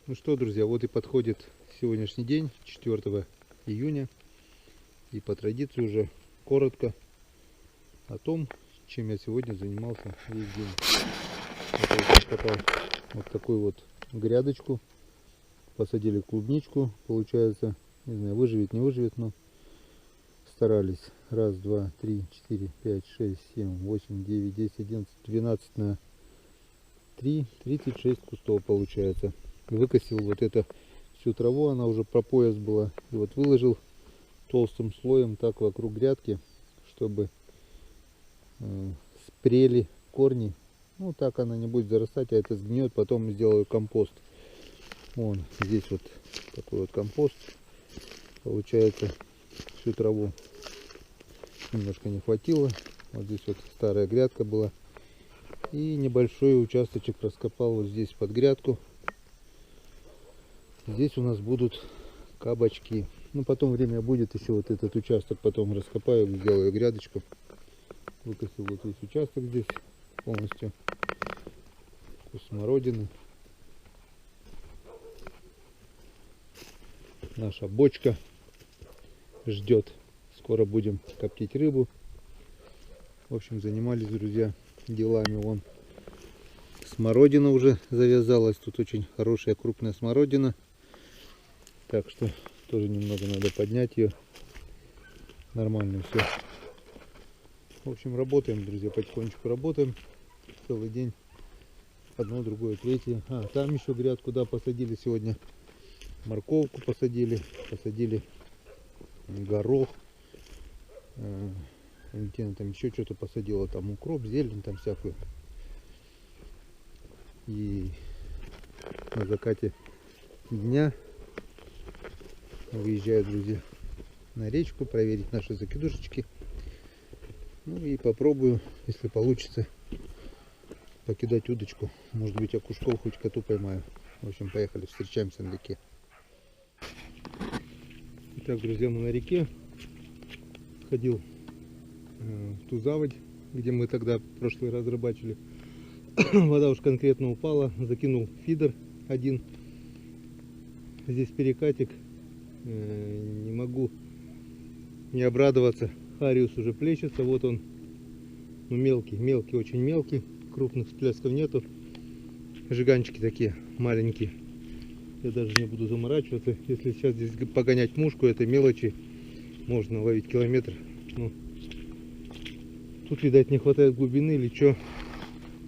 Ну что, друзья, вот и подходит сегодняшний день, 4 июня. И по традиции уже коротко о том, чем я сегодня занимался весь день. Вот я раскопал вот такую вот грядочку. Посадили клубничку, получается, не знаю, выживет, не выживет, но старались. Раз, два, три, четыре, пять, шесть, семь, восемь, девять, 10, 11, 12 на 3, 36 кустов получается. Выкосил вот это всю траву, она уже по пояс была. И вот выложил толстым слоем так вокруг грядки, чтобы спрели корни. Ну так она не будет зарастать, а это сгниет, потом сделаю компост. Вон здесь вот такой вот компост. Получается, всю траву немножко не хватило. Вот здесь вот старая грядка была. И небольшой участочек раскопал вот здесь под грядку. Здесь у нас будут кабачки. Ну потом время будет, еще вот этот участок потом раскопаю, сделаю грядочку. Выкосил вот весь участок здесь полностью. Куст смородины. Наша бочка ждет. Скоро будем коптить рыбу. В общем, занимались, друзья, делами. Вон смородина уже завязалась. Тут очень хорошая крупная смородина. Так что тоже немного надо поднять ее. Нормально все. В общем, работаем, друзья, потихонечку работаем. Целый день. Одно, другое, третье. А, там еще грядку, да, посадили сегодня. Морковку посадили. Посадили горох. Валентина там еще что-то посадила. Там укроп, зелень, там всякую. И на закате дня выезжаю, друзья, на речку проверить наши закидушечки. Ну и попробую, если получится, покидать удочку. Может быть, окушков хоть коту поймаю. В общем, поехали, встречаемся на реке. Итак, друзья, мы на реке. Ходил в ту заводь, где мы тогда в прошлый раз рыбачили. Вода уж конкретно упала. Закинул фидер один. Здесь перекатик. Не могу не обрадоваться. Хариус уже плещется. Вот он. Ну, мелкий, мелкий, очень мелкий. Крупных всплесков нету. Жиганчики такие маленькие. Я даже не буду заморачиваться. Если сейчас здесь погонять мушку, этой мелочи можно ловить километр. Ну, тут, видать, не хватает глубины или что.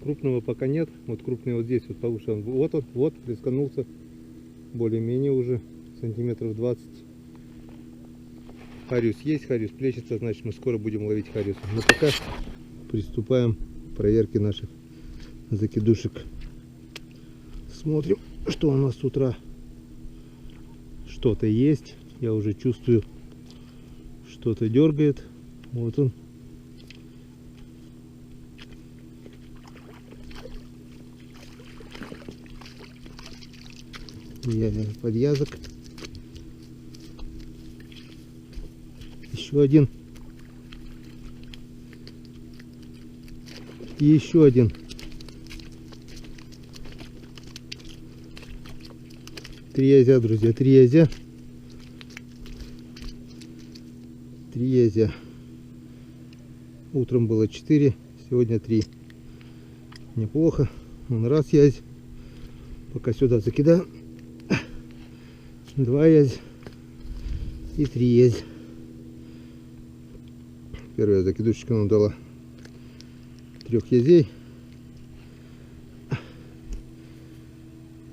Крупного пока нет. Вот крупный вот здесь вот повыше. Вот он, вот, плесканулся. Более-менее уже сантиметров 20. Хариус есть, хариус плещется, значит мы скоро будем ловить хариус. Но пока приступаем к проверке наших закидушек. Смотрим, что у нас с утра. Что-то есть. Я уже чувствую, что-то дергает. Вот он. Подъязок. Еще один. И еще один. Три язя, друзья, три язя. Три язя. Утром было 4, сегодня 3. Неплохо. Вон раз язь. Пока сюда закидаю. 2 язь. И 3 язь. Первая закидушечка нам дала 3 язей.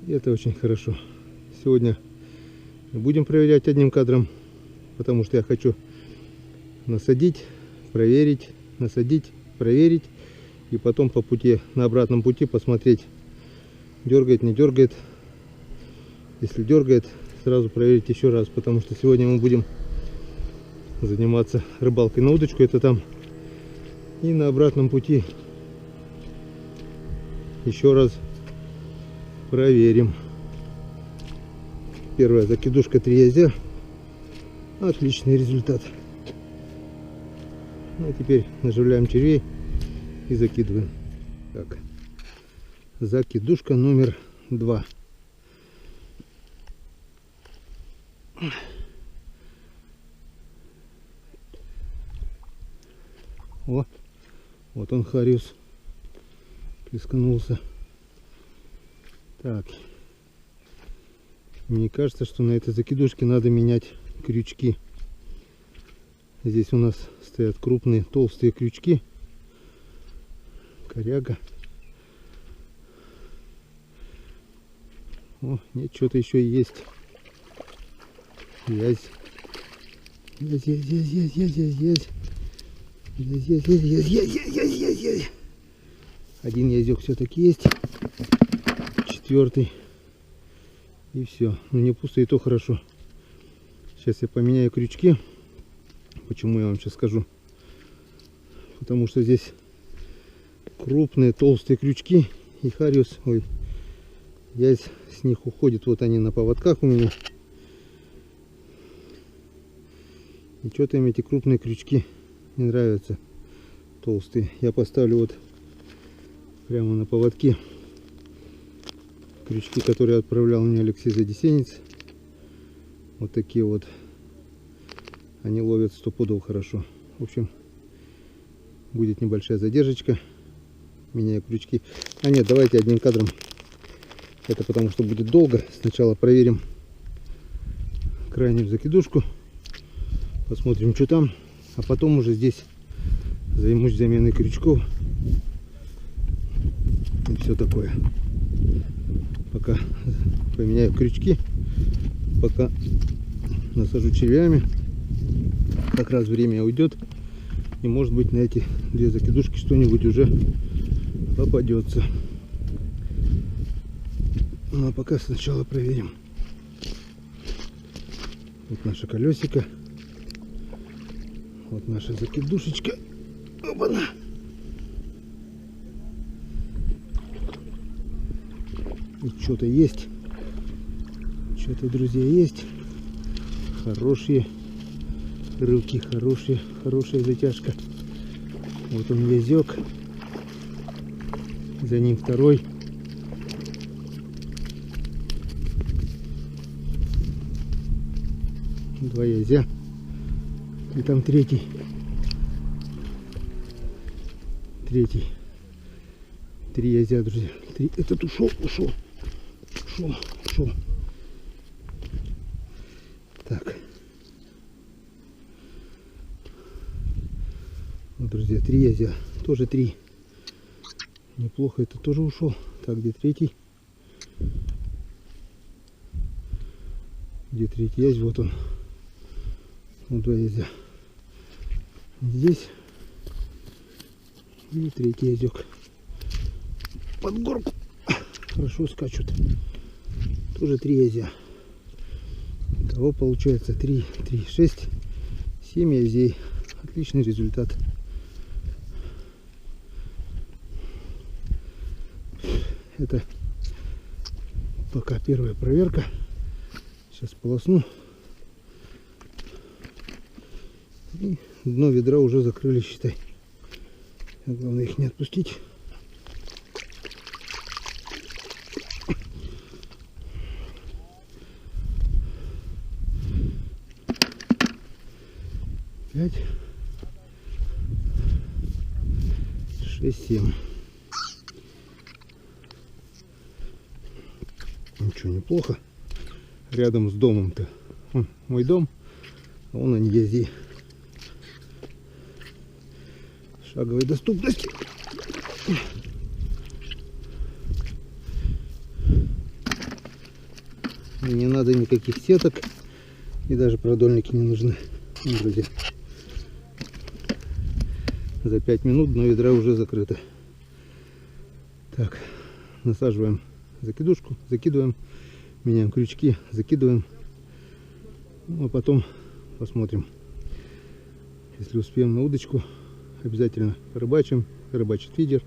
И это очень хорошо. Сегодня будем проверять одним кадром, потому что я хочу насадить, проверить, насадить, проверить. И потом по пути, на обратном пути посмотреть, дергает, не дергает. Если дергает, сразу проверить еще раз, потому что сегодня мы будем заниматься рыбалкой на удочку, это там. И на обратном пути еще раз проверим. Первая закидушка 3 язя. Отличный результат. Ну а теперь наживляем червей и закидываем. Так, закидушка номер 2. О, вот он, хариус, плесканулся. Так, мне кажется, что на этой закидушке надо менять крючки. Здесь у нас стоят крупные толстые крючки. Коряга. О, нет, что-то еще есть. Есть. Есть. Один язык все-таки есть. Четвертый. И все. Ну не пусто, и то хорошо. Сейчас я поменяю крючки. Почему я вам сейчас скажу? Потому что здесь крупные толстые крючки. И хариус, ой, язь с них уходит. Вот они на поводках у меня. И что-то им эти крупные крючки не нравятся, толстые. Я поставлю вот прямо на поводке крючки, которые отправлял мне Алексей Задесенец. Вот такие вот. Они ловят стопудово хорошо. В общем, будет небольшая задержечка. Меняю крючки. А нет, давайте одним кадром. Это потому что будет долго. Сначала проверим крайнюю закидушку. Посмотрим, что там. А потом уже здесь займусь заменой крючков. И все такое. Пока поменяю крючки. Пока насажу червями. Как раз время уйдет. И может быть на эти две закидушки что-нибудь уже попадется. Ну а пока сначала проверим. Вот наше колесико. Вот наша закидушечка. Опа-на! И что-то есть. Что-то, друзья, есть. Хорошие рыбки, хорошая затяжка. Вот он язёк. За ним второй. Два язя. И там третий. Три язя, друзья. Этот ушел. Так. Вот, друзья, три язя. Тоже три. Неплохо, это тоже ушел. Так, где третий? Где третий язь? Вот он. Вот два язя. Здесь. И третий язек. Под горку. Хорошо скачут. Тоже три язя. Итого получается 3, 6, 7 язей. Отличный результат. Это пока первая проверка. Сейчас полосну. И дно ведра уже закрыли, считай. Главное их не отпустить. Пять, 6, 7. Ничего, неплохо. Рядом с домом-то. Мой дом, а вон они езди. Шаговой доступности. И не надо никаких сеток. И даже продольники не нужны, друзья. За 5 минут дно ведра уже закрыто. Так, насаживаем закидушку, закидываем, меняем крючки, закидываем. Ну, а потом посмотрим. Если успеем на удочку, обязательно рыбачим. Рыбачит фидер.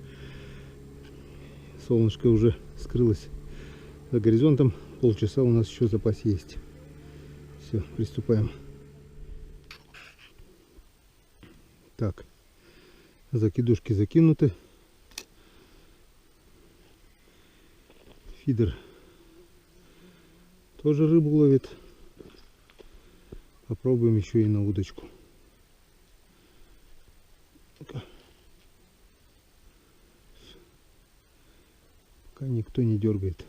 Солнышко уже скрылось за горизонтом. Полчаса у нас еще в запасе есть. Все, приступаем. Так, закидушки закинуты. Фидер тоже рыбу ловит. Попробуем еще и на удочку. Пока никто не дергает.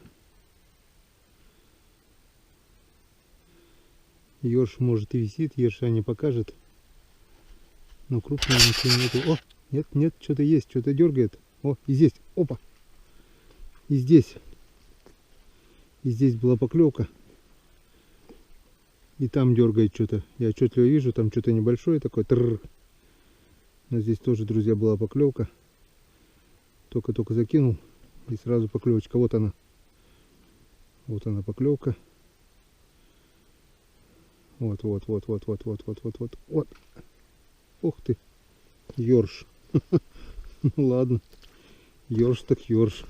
Ёрш может и висит, ерша не покажет. Но крупного ничего нету. О, нет, что-то есть, что-то дергает. О, и здесь, опа. И здесь была поклевка. И там дергает что-то. Я отчетливо вижу, там что-то небольшое такое. Тррр. Но здесь тоже, друзья, была поклевка. Только закинул. И сразу поклевочка. Вот она. Вот она поклевка. Вот. Вот. Ух ты. Ёрш. Ну ладно. Ёрш так ёрш.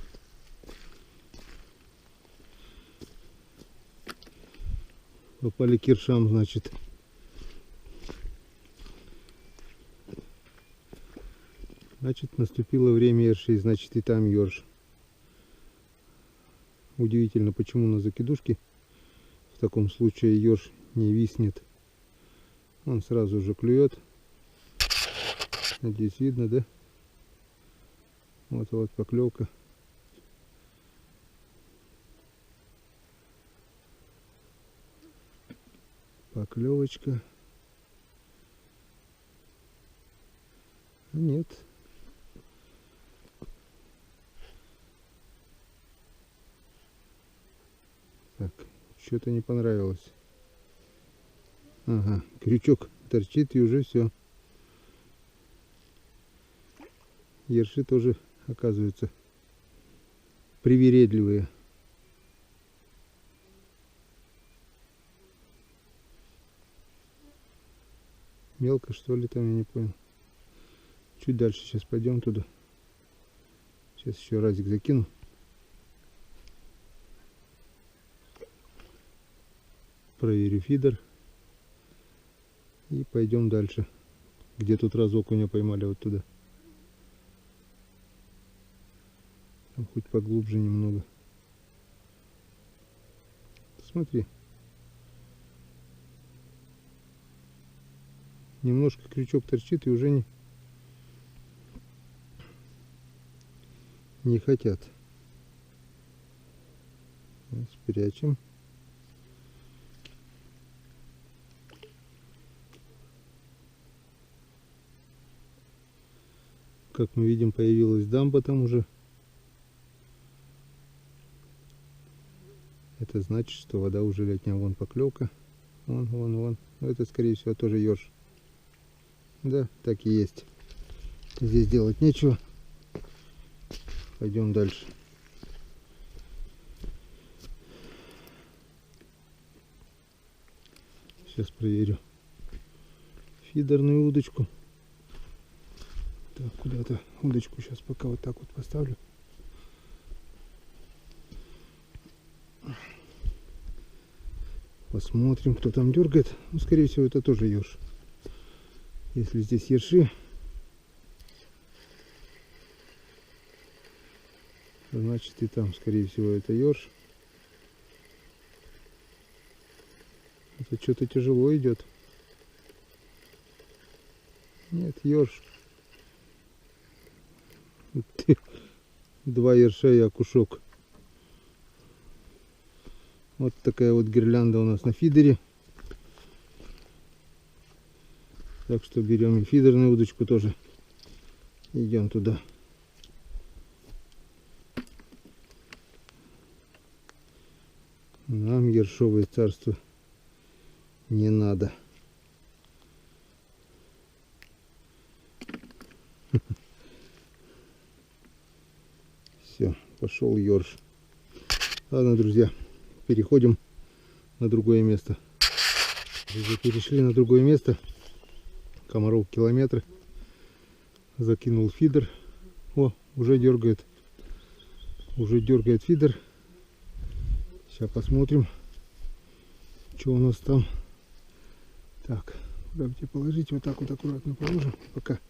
Попали к ершам, значит. Значит, наступило время ершей, значит, и там ёрш. Удивительно, почему на закидушке в таком случае ёрш не виснет. Он сразу же клюет. Надеюсь, видно, да? Вот поклевка. Поклевочка. Нет. Так, что-то не понравилось. Ага, крючок торчит и уже все. Ерши тоже, оказывается, привередливые. Мелко, что ли, там, я не понял. Чуть дальше сейчас пойдем туда. Сейчас еще разик закину. Проверю фидер. И пойдем дальше. Где тут раз окуня поймали, вот туда. Там хоть поглубже немного. Смотри. Немножко крючок торчит и уже не хотят. Спрячем. Как мы видим, появилась дамба там уже. Это значит, что вода уже летняя. Вон поклевка. Вон. Это, скорее всего, тоже ёрш. Да, так и есть. Здесь делать нечего. Пойдем дальше. Сейчас проверю фидерную удочку. Так, куда-то удочку сейчас пока вот так вот поставлю. Посмотрим, кто там дергает. Ну, скорее всего, это тоже ёрш. Если здесь ерши, значит, и там, скорее всего, это ёрш. Это что-то тяжело идет. Нет, ёрш. Два ерша и окушок. Вот такая вот гирлянда у нас на фидере. Так что берем и фидерную удочку тоже. Идем туда. Нам ершовое царство не надо. Все, пошел ёрш. Ладно, друзья, переходим на другое место. Друзья, перешли на другое место. Комаров километры. Закинул фидер. О, уже дергает. Уже дергает фидер. Сейчас посмотрим, что у нас там. Так, куда бы тебе положить? Вот так вот аккуратно положим. Пока.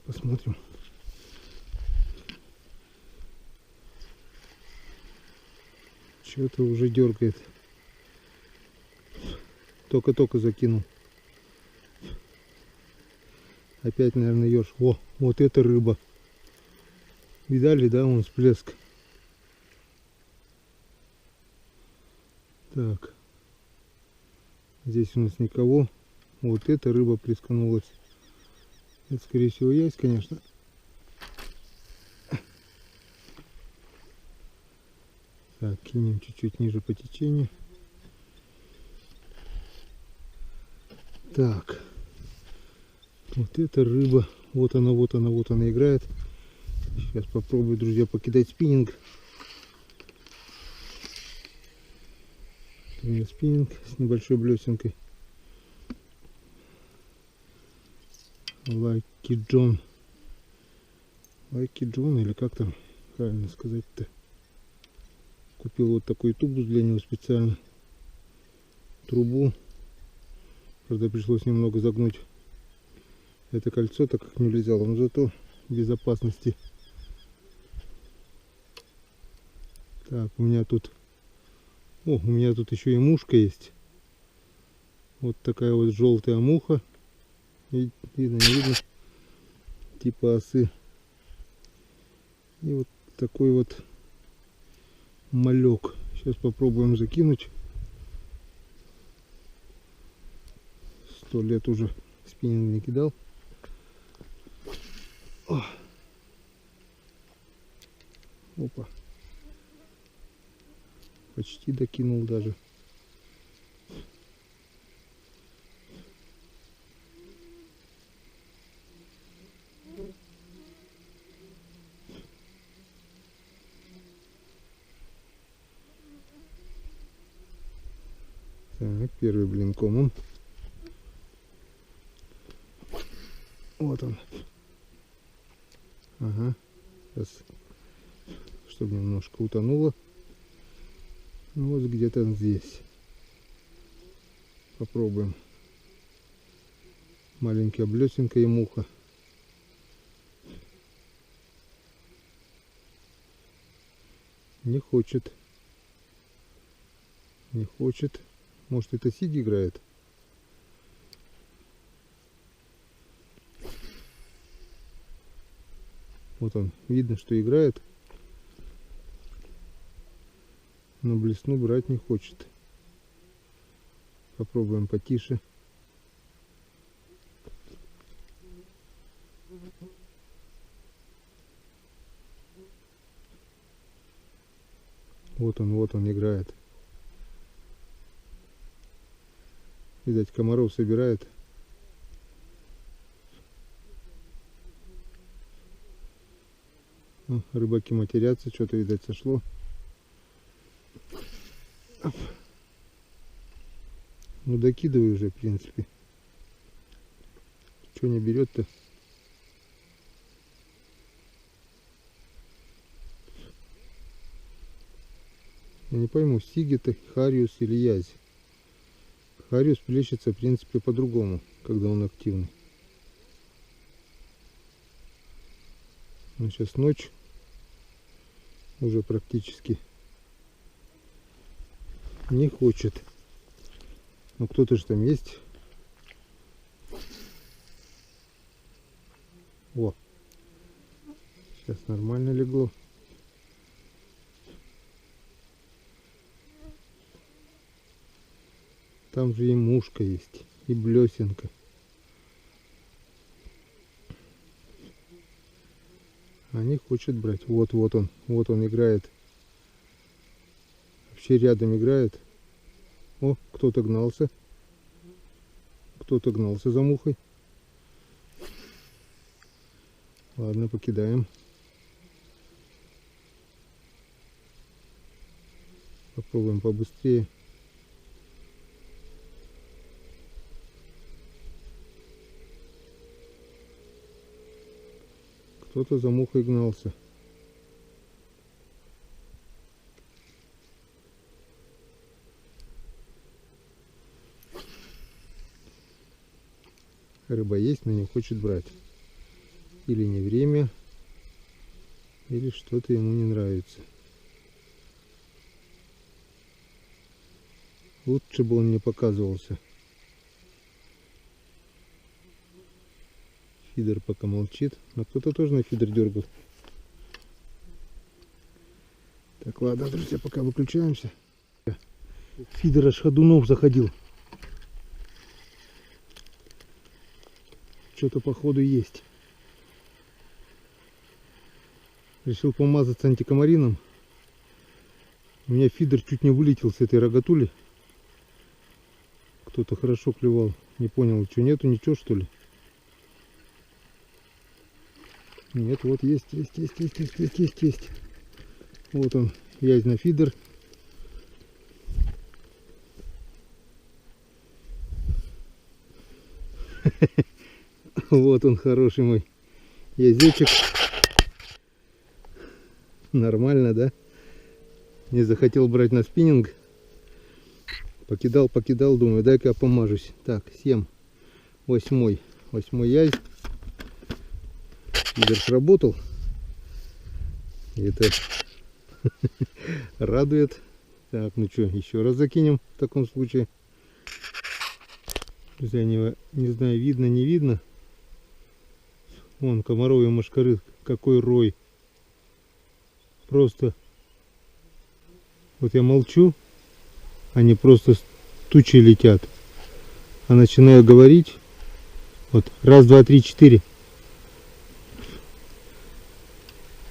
Посмотрим. Что-то уже дергает. Только-только закинул. Опять, наверное, еж. О, вот это рыба. Видали, да, вон всплеск. Так. Здесь у нас никого. Вот эта рыба присканулась. Это, скорее всего, есть, конечно. Так, кинем чуть-чуть ниже по течению. Так. Вот эта рыба. Вот она, вот она, вот она играет. Сейчас попробую, друзья, покидать спиннинг. У меня спиннинг с небольшой блесенкой. Лайки Джон. Лайки Джон, или как там правильно сказать-то. Купил вот такой тубус для него специально. Трубу. Правда, пришлось немного загнуть это кольцо, так как не влезало. Но зато безопасности. Так, у меня тут... О, у меня тут еще и мушка есть. Вот такая вот желтая муха. Видно, не видно? Типа осы. И вот такой вот малек. Сейчас попробуем закинуть. 100 лет уже спиннинг не кидал. О. Опа. Почти докинул даже. Так, первый блин комом. Вот он. Ага. Сейчас, чтобы немножко утонуло. Ну, вот где-то здесь. Попробуем. Маленькая блесенка и муха. Не хочет. Не хочет. Может, это сиг играет? Вот он. Видно, что играет. Но блесну брать не хочет. Попробуем потише. Вот он играет. Видать, комаров собирает. О, рыбаки матерятся, что-то, видать, сошло. Оп. Ну, докидываю уже, в принципе. Что не берет-то? Я не пойму, сиг это хариус или язь. Хариус плещется, в принципе, по-другому, когда он активный. Но сейчас ночь. Уже практически не хочет. Ну, кто-то же там есть. О, сейчас нормально легло. Там же и мушка есть, и блесенка. А не хочет брать. Вот он играет. Вообще рядом играет. О, кто-то гнался. Кто-то гнался за мухой. Ладно, покидаем. Попробуем побыстрее. Кто-то за мухой гнался. Рыба есть, но не хочет брать. Или не время, или что-то ему не нравится. Лучше бы он не показывался. Фидер пока молчит. А кто-то тоже на фидер дергал. Так, ладно, друзья, пока выключаемся. Фидер аж ходунов заходил. Что-то походу есть. Решил помазаться антикомарином. У меня фидер чуть не вылетел с этой рогатули. Кто-то хорошо клевал. Не понял, что нету, ничего что ли? Нет, вот есть. Вот он, язь на фидер. Вот он, хороший мой язычек. Нормально, да? Не захотел брать на спиннинг. Покидал, думаю, дай-ка я помажусь. Так, 7, 8 язь. Фидер сработал. И это радует. Так, ну что, еще раз закинем в таком случае. Друзья, не знаю, видно, не видно. Вон, комаровые мошкары, какой рой. Просто вот я молчу, они просто с тучи летят. А начинаю говорить. Вот, раз, два, три, четыре.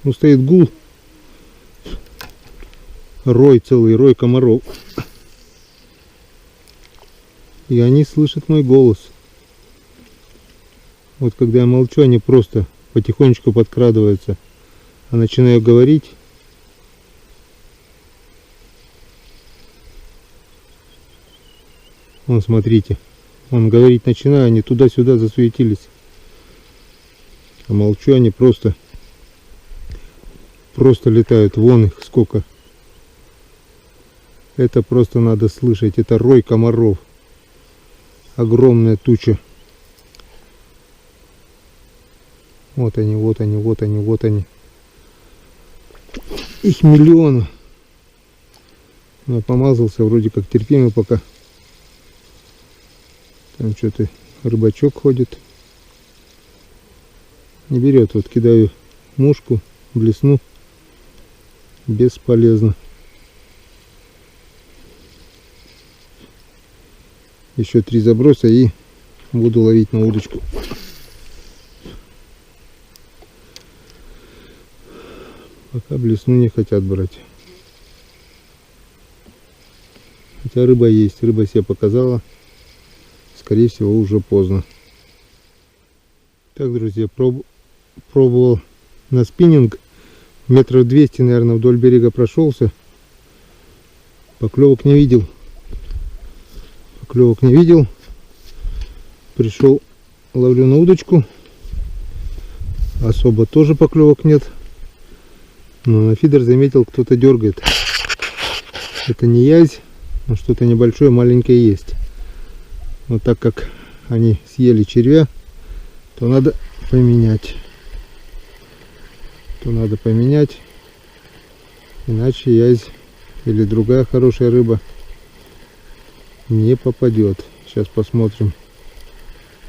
Ну, стоит гул. Рой, целый рой комаров. И они слышат мой голос. Вот когда я молчу, они просто потихонечку подкрадываются. А начинаю говорить. Вон, смотрите. Он говорить начинаю, они туда-сюда засуетились. А молчу, они просто летают. Вон их сколько. Это просто надо слышать. Это рой комаров. Огромная туча. Вот они. Их миллионы. Я помазался, вроде как терпимый пока. Там что-то рыбачок ходит. Не берет. Вот кидаю мушку, блесну. Бесполезно. Еще 3 заброса и буду ловить на удочку. Пока блесну не хотят брать. Хотя рыба есть. Рыба себя показала. Скорее всего, уже поздно. Так, друзья, пробовал на спиннинг. Метров 200, наверное, вдоль берега прошелся. Поклевок не видел. Пришел, ловлю на удочку. Особо тоже поклевок нет. Но на фидер заметил, кто-то дергает. Это не язь, но что-то небольшое, маленькое есть. Но так как они съели червя, то надо поменять. Иначе язь или другая хорошая рыба не попадет. Сейчас посмотрим,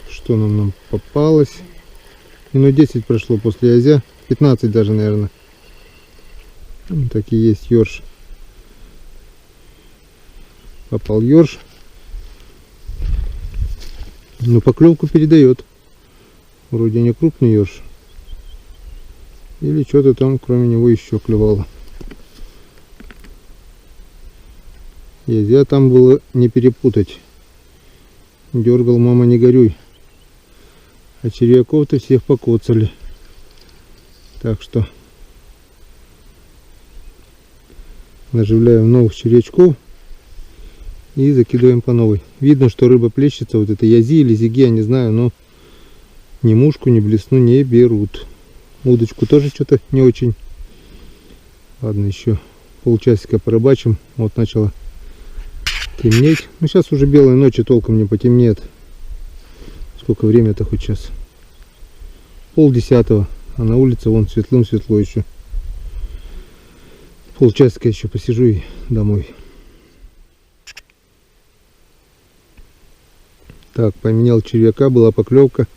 что нам попалось. Минут 10 прошло после язя, 15 даже, наверное. Такие есть ёрш. Попал ёрш. Но поклевку передает. Вроде не крупный ёрш. Или что-то там кроме него еще клевало. Язя там было не перепутать. Дергал, мама, не горюй. А червяков-то всех покоцали. Так что наживляем новых червячков и закидываем по новой. Видно, что рыба плещется. Вот это язи или зиги, я не знаю, но ни мушку, ни блесну не берут. Удочку тоже что-то не очень. Ладно, еще полчасика порыбачим. Вот начало темнеть. Ну, сейчас уже белой ночи толком не потемнеет. Сколько время-то хоть сейчас? 9:30. А на улице вон светло еще. Полчасика еще посижу и домой. Так, поменял червяка, была поклевка.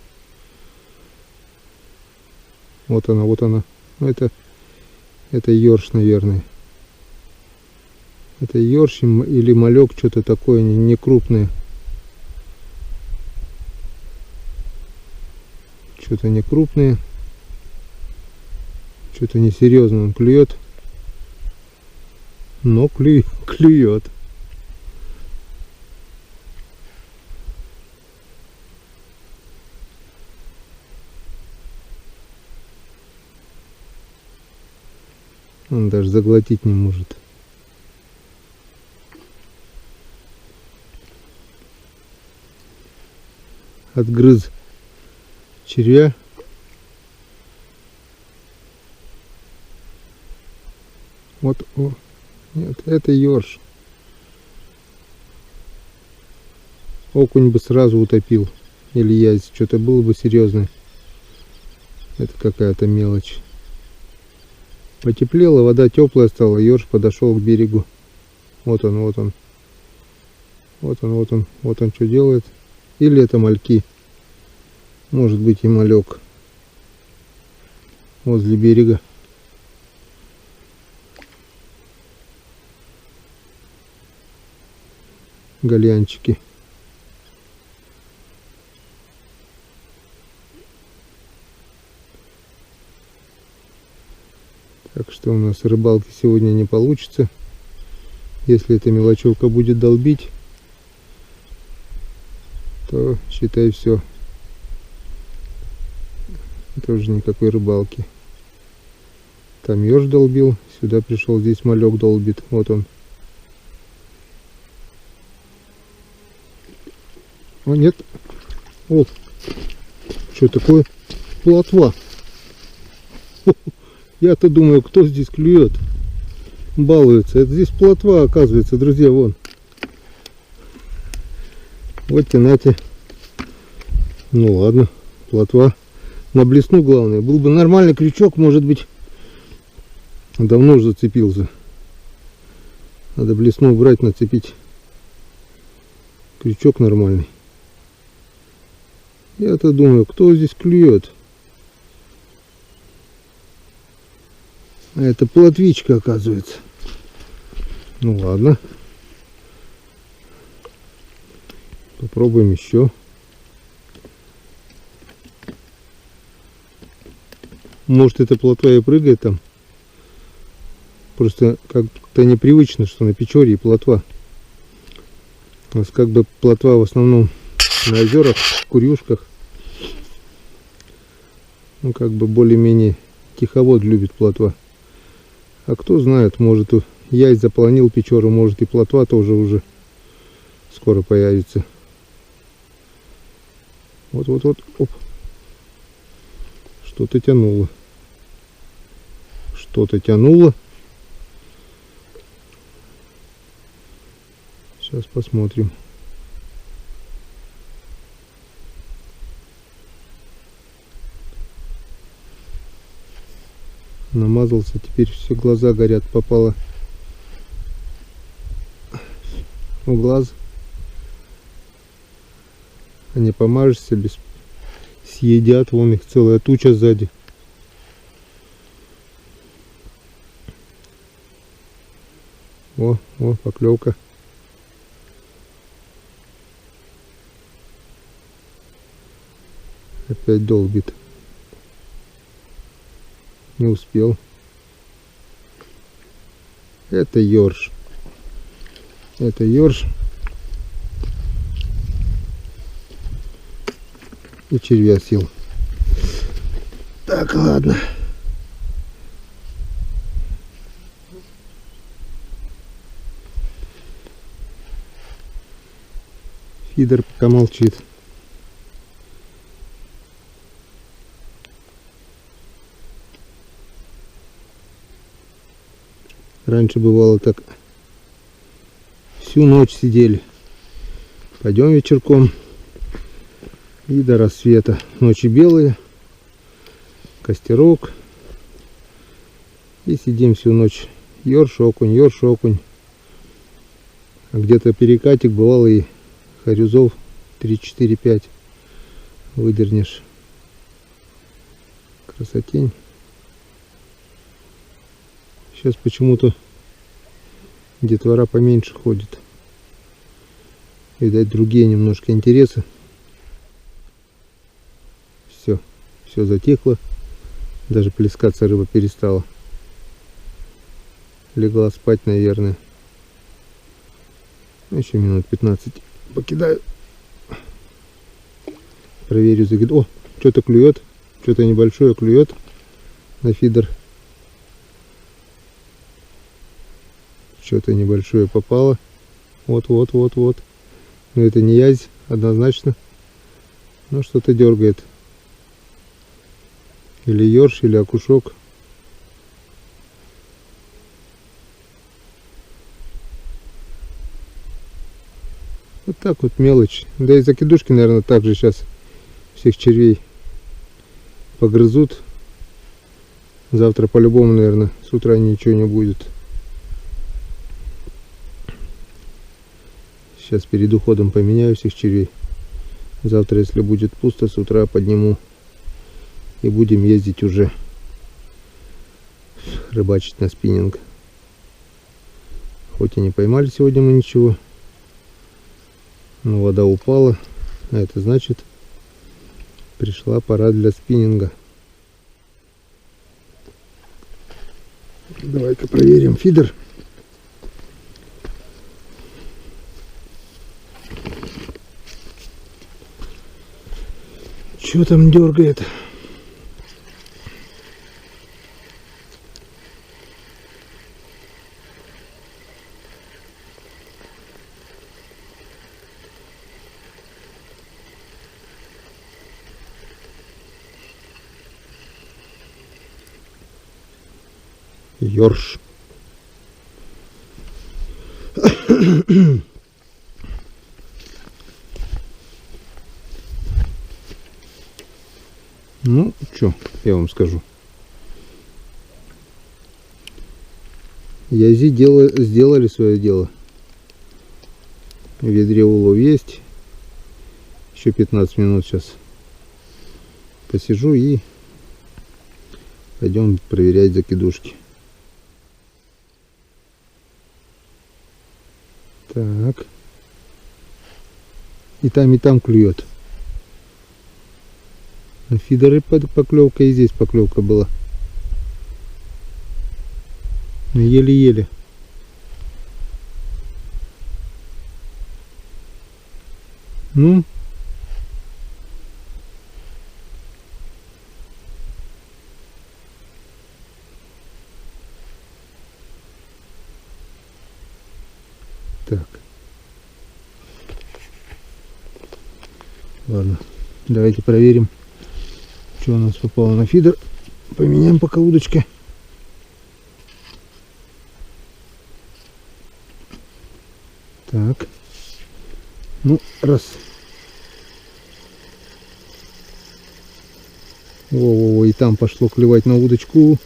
Вот она, вот она. Ну, это ёрш, наверное. Это ёрш или малек, что-то такое, не крупное. Что-то не крупное. Что-то несерьезно он клюет. Но клюет. Он даже заглотить не может. Отгрыз червя. Вот, о, нет, это ёрш. Окунь бы сразу утопил. Или язь, что-то было бы серьезное. Это какая-то мелочь. Потеплело, вода теплая стала, ёрш подошел к берегу. Вот он, вот он. Вот он, вот он, вот он что делает. Или это мальки. Может быть и малек. Возле берега. Гальянчики. Так что у нас рыбалки сегодня не получится. Если эта мелочевка будет долбить, то считай все. Тоже никакой рыбалки. Там ёрш долбил, сюда пришел, здесь малек долбит. Вот он. О, нет. О, что такое? Плотва. Я-то думаю, кто здесь клюет, балуется. Это здесь плотва, оказывается, друзья, вон. Вот тянате. Ну ладно, плотва. На блесну главное. Был бы нормальный крючок, может быть, давно уже зацепился. Надо блесну убрать, нацепить крючок нормальный. Я-то думаю, кто здесь клюет? А это плотвичка, оказывается. Ну ладно. Попробуем еще. Может, эта плотва и прыгает там. Просто как-то непривычно, что на Печоре и плотва. У нас как бы плотва в основном на озерах, курюшках. Ну, как бы более-менее тиховод любит плотва. А кто знает, может, язь заполонил Печору, может, и плотва тоже уже скоро появится. Вот-вот-вот, оп. Что-то тянуло. Что-то тянуло. Сейчас посмотрим. Намазался, теперь все глаза горят, попало в глаз. А не помажешься, без съедят, вон их целая туча сзади. О, поклевка. Опять долбит. Не успел. Это ёрш. Это ёрш. И червя сел. Так, ладно. Фидер пока молчит. Раньше бывало так, всю ночь сидели. Пойдем вечерком и до рассвета. Ночи белые, костерок. И сидим всю ночь. Ёрш, окунь, ёрш, окунь. А где-то перекатик бывало и хорюзов 3, 4, 5 выдернешь. Красотень. Сейчас почему-то детвора поменьше ходит. Видать, другие немножко интересы. Все затихло. Даже плескаться рыба перестала. Легла спать, наверное. Еще минут 15 покидаю. Проверю закид. О, что-то клюет. Что-то небольшое клюет на фидер. Что-то небольшое попало. Вот. Но это не язь, однозначно. Но что-то дергает. Или ёрш, или окушок. Вот так вот мелочь. Да и закидушки, наверное, также сейчас всех червей погрызут. Завтра по-любому, наверное, с утра ничего не будет. Сейчас перед уходом поменяю всех червей. Завтра, если будет пусто, с утра подниму. И будем ездить уже рыбачить на спиннинг. Хоть и не поймали сегодня мы ничего. Но вода упала. А это значит, пришла пора для спиннинга. Давай-ка проверим фидер. Что там дергает? Ёрш. Ну, что я вам скажу. Язи сделали свое дело. В ведре улов есть. Еще 15 минут сейчас посижу и пойдем проверять закидушки. Так. И там клюет. На фидеры поклевка, и здесь поклевка была. Но еле-еле. Ну. Так. Ладно. Давайте проверим, что у нас попало на фидер. Поменяем пока удочки. Так. Ну, раз. Во-во-во, и там пошло клевать на удочку.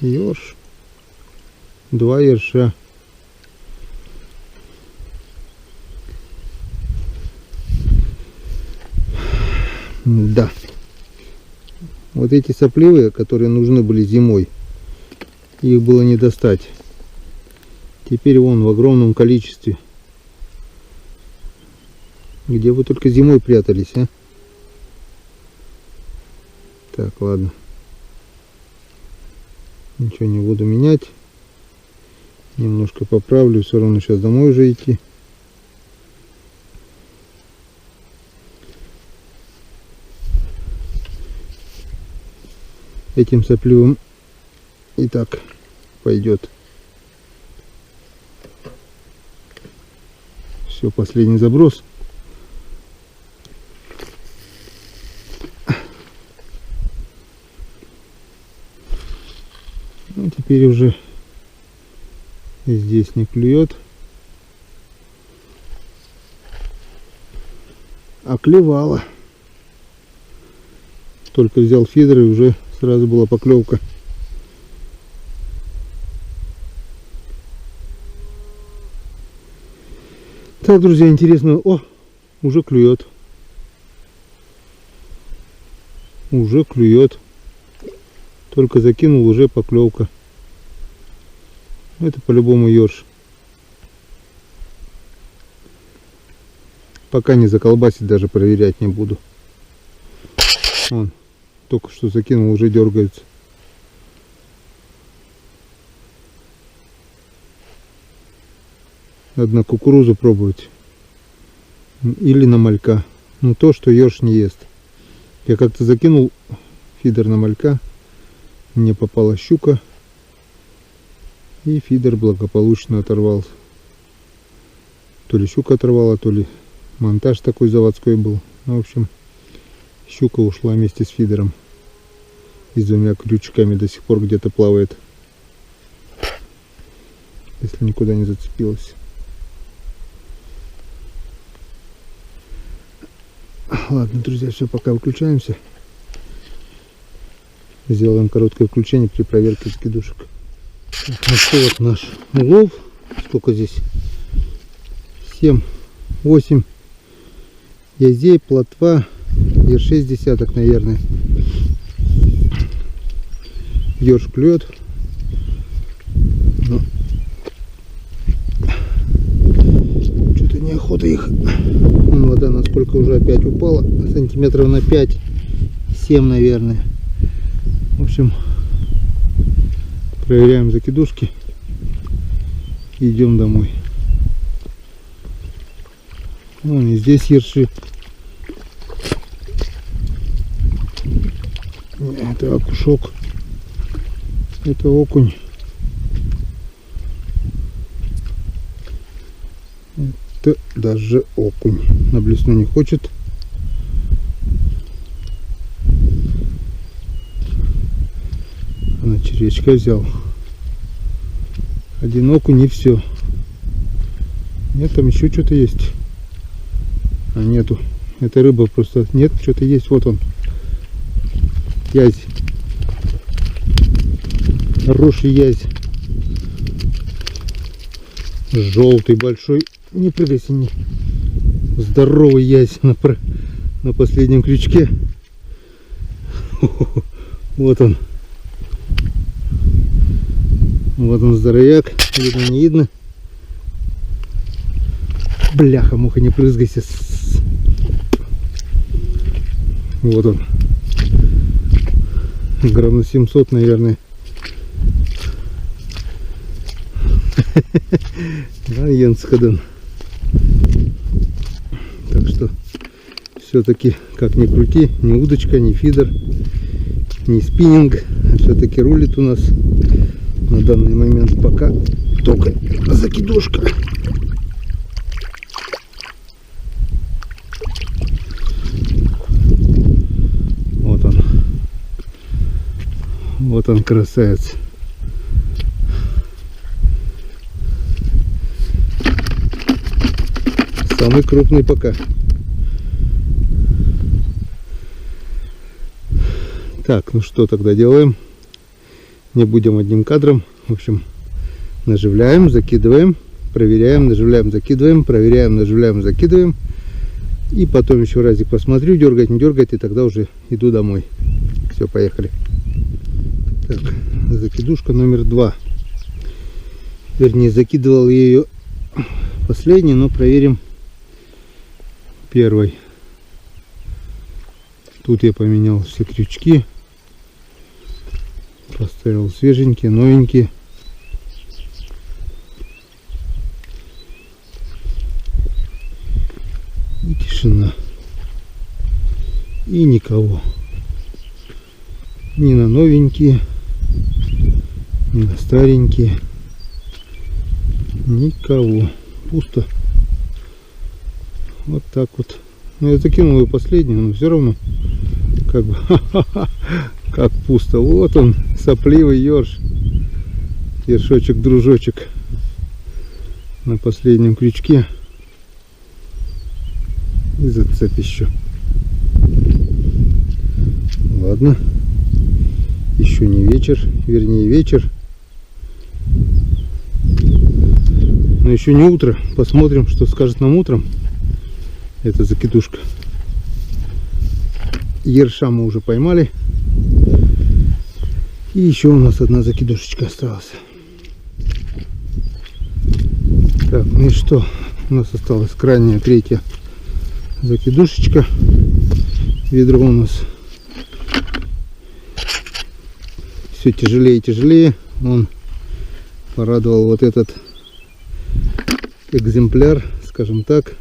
Ёрш. 2 ерша. Да. Вот эти сопливые, которые нужны были зимой, их было не достать. Теперь вон в огромном количестве. Где вы только зимой прятались, а? Так, ладно. Ничего не буду менять. Немножко поправлю. Все равно сейчас домой уже идти. Этим сопливым и так пойдет. Все, последний заброс. Ну, теперь уже и здесь не клюет. А клевала. Только взял фидер, и уже сразу была поклевка. Так, друзья, интересно. О, уже клюет. Уже клюет. Только закинул, уже поклевка. Это по-любому ёрш. Пока не заколбасить, даже проверять не буду. Вон, только что закинул, уже дергается. Надо на кукурузу пробовать. Или на малька. Ну то, что ёрш не ест. Я как-то закинул фидер на малька. Мне попала щука. И фидер благополучно оторвался. То ли щука оторвала, то ли монтаж такой заводской был. Ну, в общем, щука ушла вместе с фидером. И с двумя крючками до сих пор где-то плавает. Если никуда не зацепилась. Ладно, друзья, все, пока выключаемся. Сделаем короткое включение при проверке закидушек. Так, ну что, вот наш улов. Сколько здесь? 7, 8 язей, плотва, ершей с десяток, наверное. Ёрш клюет. Но что-то неохота их. Вон вода насколько уже опять упала. Сантиметров на 5-7, наверное. В общем, проверяем закидушки и идем домой. Вон и здесь ерши. Это окушок. Это окунь. Это даже окунь. На блесну не хочет. А на червячка взял. Один окунь и все. Нет, там еще что-то есть. А нету. Это рыба просто. Нет, что-то есть. Вот он. Язь. Хороший язь. Желтый, большой. Не прыгай, синий. Здоровый язь на последнем крючке. Вот он. Вот он, здоровяк. Видно, не видно. Бляха, муха, не прызгайся. Вот он. Грамм на 700, наверное. Да, Йенсхеден. Так что все-таки, как ни крути, ни удочка, ни фидер, ни спиннинг, а все-таки рулит у нас на данный момент пока только закидушка. Вот он. Вот он, красавец. Самый крупный пока. Так, ну что тогда делаем? Не будем одним кадром. В общем, наживляем, закидываем, проверяем, наживляем, закидываем, проверяем, наживляем, закидываем. И потом еще разик посмотрю, дергать, не дергать, и тогда уже иду домой. Все, поехали. Так, закидушка номер 2. Вернее, закидывал я ее последней, но проверим первой. Тут я поменял все крючки, поставил свеженькие, новенькие. И тишина. И никого. Ни на новенькие, ни на старенькие. Никого. Пусто. Вот так вот. Ну, я закинул ее последнюю, но все равно как бы как пусто. Вот он, сопливый ёрш. Ершочек, дружочек на последнем крючке. И зацеп еще. Ладно. Еще не вечер, вернее вечер. Но еще не утро. Посмотрим, что скажет нам утром эта закидушка. Ерша мы уже поймали. И еще у нас одна закидушечка осталась. Так, ну и что? У нас осталась крайняя, третья закидушечка. Ведро у нас все тяжелее и тяжелее. Он порадовал вот этот экземпляр, скажем так.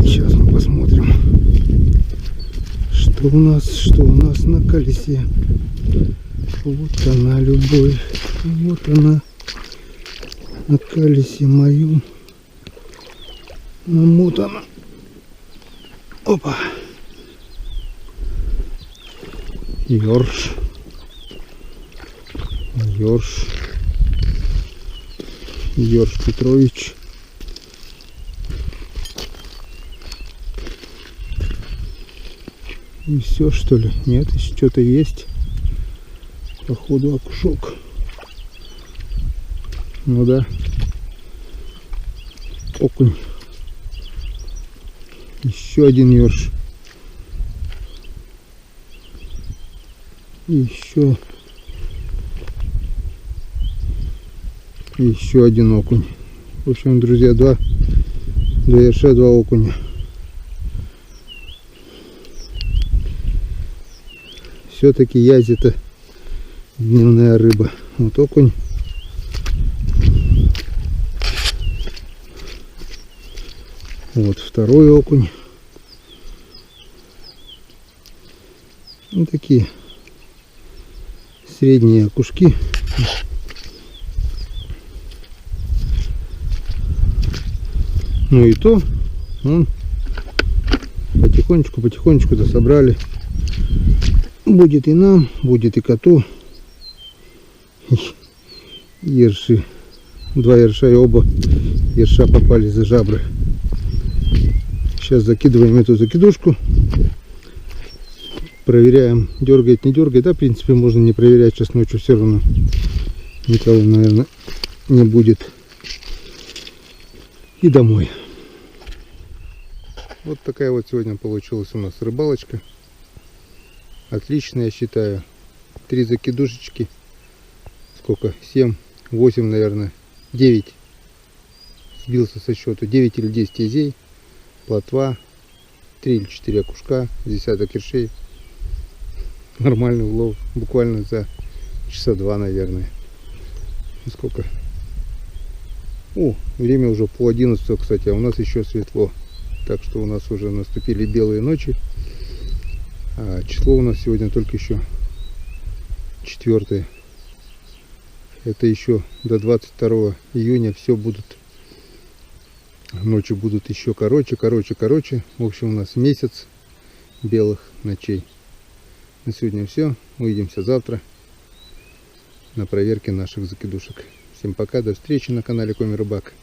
Сейчас мы посмотрим, что у нас на колесе. Вот она, любовь, вот она на колесе моем намотана. Опа! Ёрш. Ёрш Петрович. И все, что ли? Нет, еще что-то есть. Походу окушок. Ну да. Окунь. Еще один ёрш. Еще один окунь. В общем, друзья, два ерша, два окуня. Все-таки язи-то дневная рыба. Вот окунь. Вот второй окунь. Вот такие средние окушки. Ну и то он потихонечку-то собрали. Будет и нам, будет и коту. Ерши. Два ерша, и оба ерша попали за жабры. Сейчас закидываем эту закидушку. Проверяем, дергает, не дергает. Да, в принципе, можно не проверять. Сейчас ночью все равно никого, наверное, не будет. И домой. Вот такая вот сегодня получилась у нас рыбалочка. Отлично, я считаю. 3 закидушечки. Сколько? 7, 8, наверное. 9. Сбился со счету. 9 или 10 езей. Плотва. 3 или 4 окушка. Десяток ершей. Нормальный улов. Буквально за часа 2, наверное. Сколько? О, время уже пол 11, кстати. А у нас еще светло. Так что у нас уже наступили белые ночи. А число у нас сегодня только еще 4. Это еще до 22 июня все будут. Ночи будут еще короче. В общем, у нас месяц белых ночей. На сегодня все. Увидимся завтра на проверке наших закидушек. Всем пока, до встречи на канале Коми Рыбак.